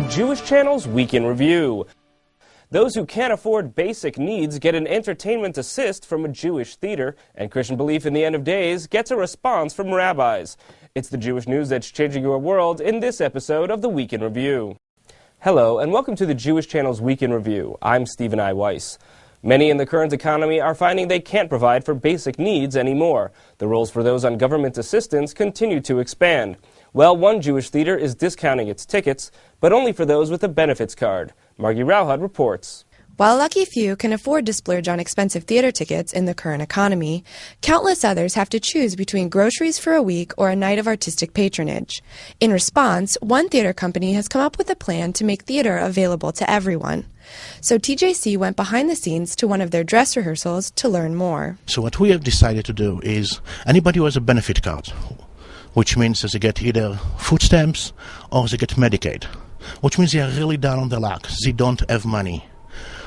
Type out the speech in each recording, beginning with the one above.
Jewish Channel's Week in Review. Those who can't afford basic needs get an entertainment assist from a Jewish theater, and Christian belief in the end of days gets a response from rabbis. It's the Jewish news that's changing your world in this episode of the Week in Review. Hello, and welcome to the Jewish Channel's Week in Review. I'm Stephen I. Weiss. Many in the current economy are finding they can't provide for basic needs anymore. The roles for those on government assistance continue to expand. Well, one Jewish theater is discounting its tickets, but only for those with a benefits card. Margie Rauhud reports. While lucky few can afford to splurge on expensive theater tickets in the current economy, countless others have to choose between groceries for a week or a night of artistic patronage. In response, one theater company has come up with a plan to make theater available to everyone. So TJC went behind the scenes to one of their dress rehearsals to learn more. So what we have decided to do is anybody who has a benefit card, which means that they get either food stamps or they get Medicaid, which means they are really down on their luck. They don't have money.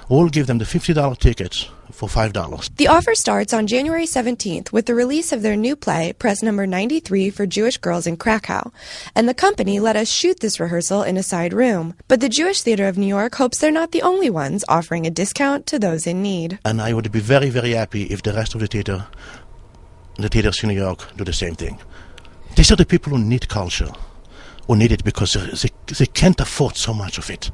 We'll give them the $50 tickets for $5. The offer starts on January 17th with the release of their new play, Press Number 93 for Jewish Girls in Krakow. And the company let us shoot this rehearsal in a side room. But the Jewish Theater of New York hopes they're not the only ones offering a discount to those in need. And I would be very, very happy if the rest of the theaters in New York, do the same thing. These are the people who need culture, who need it because they can't afford so much of it.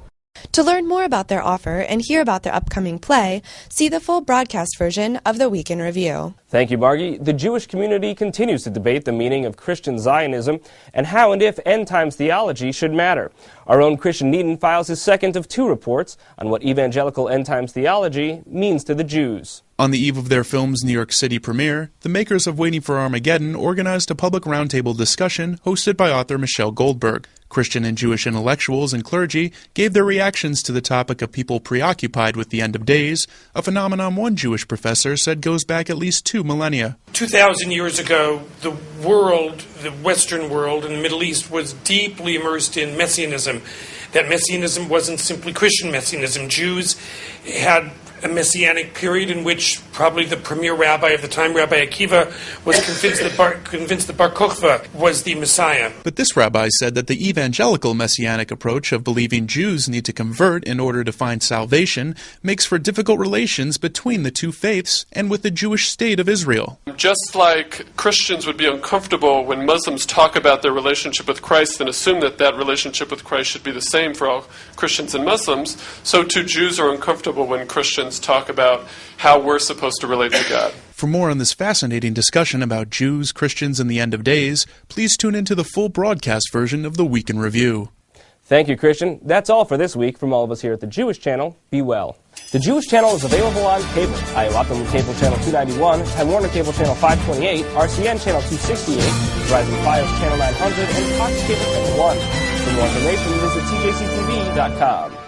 To learn more about their offer and hear about their upcoming play, see the full broadcast version of the Week in Review. Thank you, Margie. The Jewish community continues to debate the meaning of Christian Zionism and how and if end times theology should matter. Our own Christian Needon files his second of two reports on what evangelical end times theology means to the Jews. On the eve of their film's New York City premiere, the makers of Waiting for Armageddon organized a public roundtable discussion hosted by author Michelle Goldberg. Christian and Jewish intellectuals and clergy gave their reactions to the topic of people preoccupied with the end of days, a phenomenon one Jewish professor said goes back at least 2 millennia. 2,000 years ago, the world, the Western world and the Middle East was deeply immersed in Messianism. That Messianism wasn't simply Christian Messianism. Jews had a messianic period in which probably the premier rabbi of the time, Rabbi Akiva, was convinced that Bar Kokhba was the Messiah. But this rabbi said that the evangelical messianic approach of believing Jews need to convert in order to find salvation makes for difficult relations between the two faiths and with the Jewish state of Israel. Just like Christians would be uncomfortable when Muslims talk about their relationship with Christ and assume that that relationship with Christ should be the same for all Christians and Muslims, so too Jews are uncomfortable when Christians talk about how we're supposed to relate to God. For more on this fascinating discussion about Jews, Christians, and the end of days, please tune into the full broadcast version of the Week in Review. Thank you, Christian. That's all for this week from all of us here at the Jewish Channel. Be well. The Jewish Channel is available on cable. Iowa Cable Channel 291, Time Warner Cable Channel 528, RCN Channel 268, Verizon Fios Channel 900, and Cox Cable Channel 1. For more information, visit TJCTV.com.